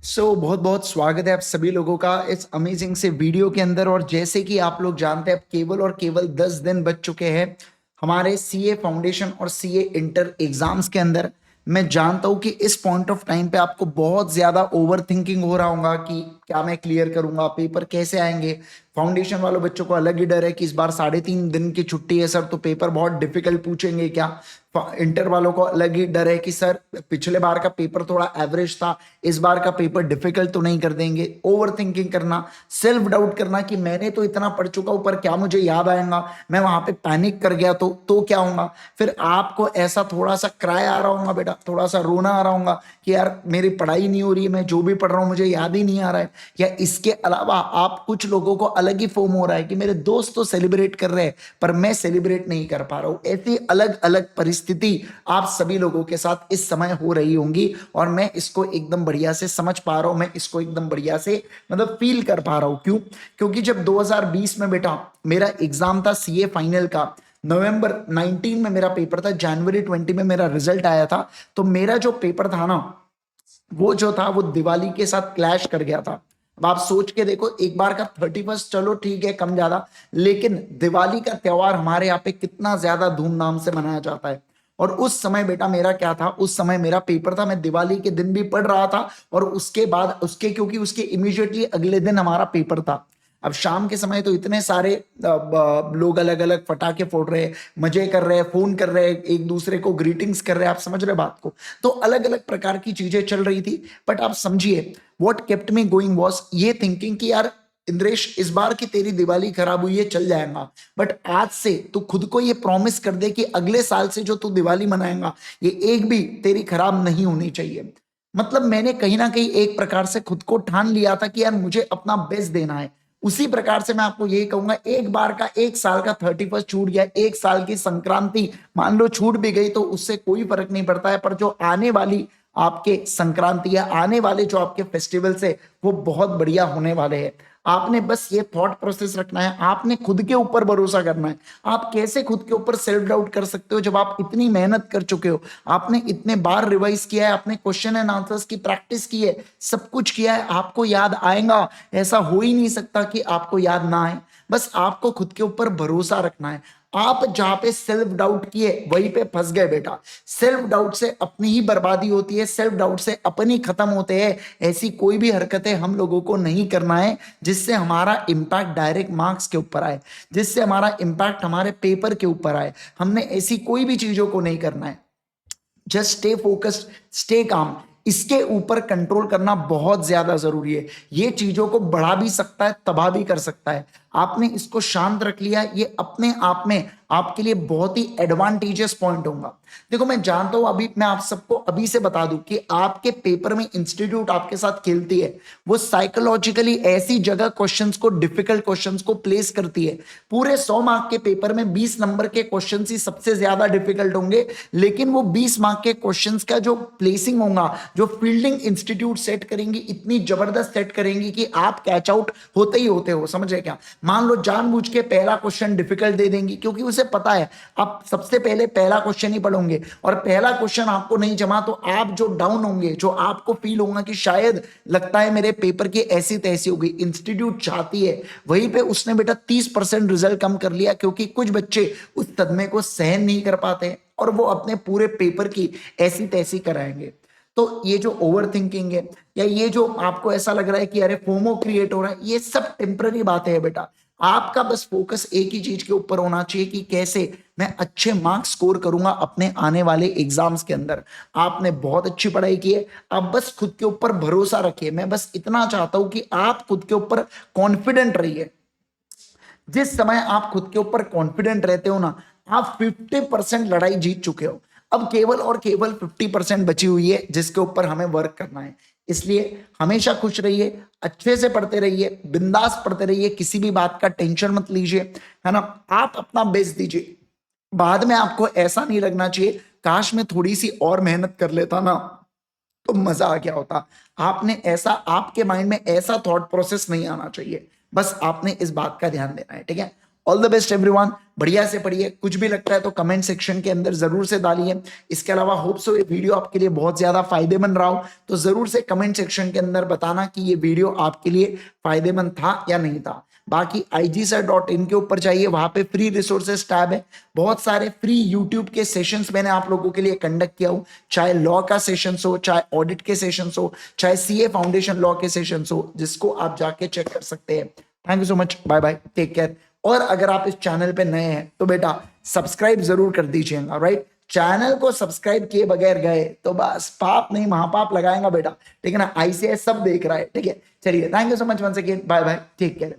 बहुत बहुत स्वागत है आप सभी लोगों का इस अमेजिंग से वीडियो के अंदर। और जैसे कि आप लोग जानते हैं, अब केवल और केवल 10 दिन बच चुके हैं हमारे सीए फाउंडेशन और सीए इंटर एग्जाम्स के अंदर। मैं जानता हूं कि इस पॉइंट ऑफ टाइम पे आपको बहुत ज्यादा ओवर थिंकिंग हो रहा होगा कि क्या मैं क्लियर करूंगा, पेपर कैसे आएंगे। फाउंडेशन वालों बच्चों को अलग ही डर है कि इस बार 3.5 दिन की छुट्टी है सर, तो पेपर बहुत डिफिकल्ट पूछेंगे क्या। इंटर वालों को अलग ही डर है कि सर पिछले बार का पेपर थोड़ा एवरेज था, इस बार का पेपर डिफिकल्ट तो नहीं कर देंगे। ओवर थिंकिंग करना, सेल्फ डाउट करना कि मैंने तो इतना पढ़ चुका हूं पर क्या मुझे याद आएगा, मैं वहां पे पैनिक कर गया तो क्या होगा। फिर आपको ऐसा थोड़ा सा क्राई आ रहा होगा बेटा, थोड़ा सा रोना आ रहा होगा कि यार मेरी पढ़ाई नहीं हो रही है, मैं जो भी पढ़ रहा हूं मुझे याद ही नहीं आ रहा है। या इसके अलावा आप कुछ लोगों को अलग ही फोम हो रहा है कि मेरे दोस्त तो सेलिब्रेट कर रहे हैं पर मैं सेलिब्रेट नहीं कर पा रहा हूं। ऐसी अलग अलग परिस्थिति आप सभी लोगों के साथ इस समय हो रही होंगी और मैं इसको एकदम बढ़िया से समझ पा रहा हूं, मैं इसको एकदम बढ़िया से मतलब फील कर पा रहा हूं। क्यों? क्योंकि जब 2020 में बेटा मेरा एग्जाम था सीए फाइनल का, नवंबर 19 में मेरा पेपर था, जनवरी 20 में मेरा रिजल्ट आया था। तो मेरा जो पेपर था ना, वो जो था वो दिवाली के साथ क्लैश कर गया था। अब आप सोच के देखो, एक बार का 31st चलो ठीक है कम ज्यादा, लेकिन दिवाली का त्योहार हमारे यहाँ पे कितना ज्यादा धूमधाम से मनाया जाता है। और उस समय बेटा मेरा क्या था, उस समय मेरा पेपर था, मैं दिवाली के दिन भी पढ़ रहा था और उसके बाद उसके क्योंकि उसके इमीडिएटली अगले दिन हमारा पेपर था। अब शाम के समय तो इतने सारे लोग अलग अलग पटाखे फोड़ रहे हैं, मजे कर रहे हैं, फोन कर रहे हैं, एक दूसरे को ग्रीटिंग्स कर रहे हैं, आप समझ रहे बात को। तो अलग अलग प्रकार की चीजें चल रही थी। बट आप समझिए, what kept me going was ये थिंकिंग कि यार इंद्रेश, इस बार की तेरी दिवाली खराब हुई है चल जाएगा, बट आज से तू खुद को ये प्रॉमिस कर दे कि अगले साल से जो तू दिवाली मनाएगा ये एक भी तेरी खराब नहीं होनी चाहिए। मतलब मैंने कहीं ना कहीं एक प्रकार से खुद को ठान लिया था कि यार मुझे अपना बेस्ट देना है। उसी प्रकार से मैं आपको यही कहूंगा, एक बार का एक साल का 31st छूट गया, एक साल की संक्रांति मान लो छूट भी गई तो उससे कोई फर्क नहीं पड़ता है, पर जो आने वाली आपके संक्रांति या आने वाले जो आपके फेस्टिवल्स है वो बहुत बढ़िया होने वाले हैं। आपने बस ये थॉट प्रोसेस रखना है, आपने खुद के ऊपर भरोसा करना है। आप कैसे खुद के ऊपर सेल्फ डाउट कर सकते हो जब आप इतनी मेहनत कर चुके हो, आपने इतने बार रिवाइज किया है, आपने क्वेश्चन एंड आंसर्स की प्रैक्टिस की है, सब कुछ किया है, आपको याद आएगा। ऐसा हो ही नहीं सकता कि आपको याद ना आए। बस आपको खुद के ऊपर भरोसा रखना है। आप जहां पे सेल्फ डाउट किए वहीं पे फंस गए बेटा। सेल्फ डाउट से अपनी ही बर्बादी होती है, सेल्फ डाउट से अपनी खत्म होते हैं। ऐसी कोई भी हरकतें हम लोगों को नहीं करना है जिससे हमारा इंपैक्ट डायरेक्ट मार्क्स के ऊपर आए, जिससे हमारा इंपैक्ट हमारे पेपर के ऊपर आए। हमने ऐसी कोई भी चीजों को नहीं करना है। Just stay focused, stay calm. इसके ऊपर कंट्रोल करना बहुत ज्यादा जरूरी है। ये चीजों को बढ़ा भी सकता है, तबाह भी कर सकता है। आपने इसको शांत रख लिया, ये अपने आप में आपके लिए बहुत ही एडवांटेजियस पॉइंट होगा। देखो मैं जानता हूं, अभी मैं आप सबको अभी से बता दूं कि आपके पेपर में इंस्टीट्यूट आपके साथ खेलती है। वो साइकोलॉजिकली ऐसी जगह क्वेश्चंस को, डिफिकल्ट क्वेश्चंस को प्लेस करती है। पूरे 100 मार्क के पेपर में 20 नंबर के क्वेश्चन ही सबसे ज्यादा डिफिकल्ट होंगे, लेकिन वो 20 मार्क के क्वेश्चंस का जो प्लेसिंग होगा, जो फील्डिंग इंस्टीट्यूट सेट करेंगी, इतनी जबरदस्त सेट करेंगी कि आप कैच आउट होते ही होते हो। समझ रहे क्या? मान लो जानबूझ के पहला क्वेश्चन डिफिकल्ट दे देंगी क्योंकि उसे पता है आप सबसे पहले पहला क्वेश्चन ही पढ़ोगे और पहला क्वेश्चन आपको नहीं जमा तो आप जो डाउन होंगे, जो आपको फील होगा कि शायद लगता है मेरे पेपर की ऐसी तैसी हो गई, इंस्टीट्यूट चाहती है, वहीं पे उसने बेटा 30% रिजल्ट कम कर लिया क्योंकि कुछ बच्चे उस सदमे को सहन नहीं कर पाते और वो अपने पूरे पेपर की ऐसी तैसी कराएंगे। तो ये जो ओवर थिंकिंग है या ये जो आपको ऐसा लग रहा है कि अरे फोमो क्रिएट हो रहा है, ये सब टेम्पररी बातें है बेटा। आपका बस फोकस एक ही चीज के ऊपर होना चाहिए कि कैसे मैं अच्छे मार्क्स स्कोर करूंगा अपने आने वाले एग्जाम्स के अंदर। आपने बहुत अच्छी पढ़ाई की है, आप बस खुद के ऊपर भरोसा रखिए। मैं बस इतना चाहता हूं कि आप खुद के ऊपर कॉन्फिडेंट रहिए। जिस समय आप खुद के ऊपर कॉन्फिडेंट रहते हो ना, आप 50% लड़ाई जीत चुके हो। अब केवल और केवल 50% बची हुई है जिसके ऊपर हमें वर्क करना है। इसलिए हमेशा खुश रहिए, अच्छे से पढ़ते रहिए, बिंदास पढ़ते रहिए, किसी भी बात का टेंशन मत लीजिए, है ना। आप अपना बेस्ट दीजिए। बाद में आपको ऐसा नहीं लगना चाहिए काश मैं थोड़ी सी और मेहनत कर लेता ना तो मजा आ गया होता। आपने ऐसा, आपके माइंड में ऐसा थॉट प्रोसेस नहीं आना चाहिए। बस आपने इस बात का ध्यान देना है, ठीक है। ऑल द बेस्ट एवरीवन, बढ़िया से पढ़िए, कुछ भी लगता है तो कमेंट सेक्शन के अंदर जरूर से डालिए। इसके अलावा होप सो ये वीडियो आपके लिए बहुत ज्यादा फायदेमंद रहा हो, तो जरूर से कमेंट सेक्शन के अंदर बताना कि ये वीडियो आपके लिए फायदेमंद था या नहीं था। बाकी igsir.in के ऊपर जाइए, वहां पे फ्री रिसोर्सेस टैब है, बहुत सारे फ्री यूट्यूब के सेशंस मैंने आप लोगों के लिए कंडक्ट किया हूं, चाहे लॉ का सेशंस हो, चाहे ऑडिट के सेशंस हो, चाहे सीए फाउंडेशन लॉ के सेशंस हो, जिसको आप जाके चेक कर सकते हैं। Thank you so much, bye bye, take care. और अगर आप इस चैनल पे नए हैं तो बेटा सब्सक्राइब जरूर कर दीजिएगा, राइट। चैनल को सब्सक्राइब किए बगैर गए तो बस पाप नहीं महापाप लगाएगा बेटा, ठीक है ना। आईसीएस सब देख रहा है, ठीक है। चलिए, thank you so much once again, bye bye, take care.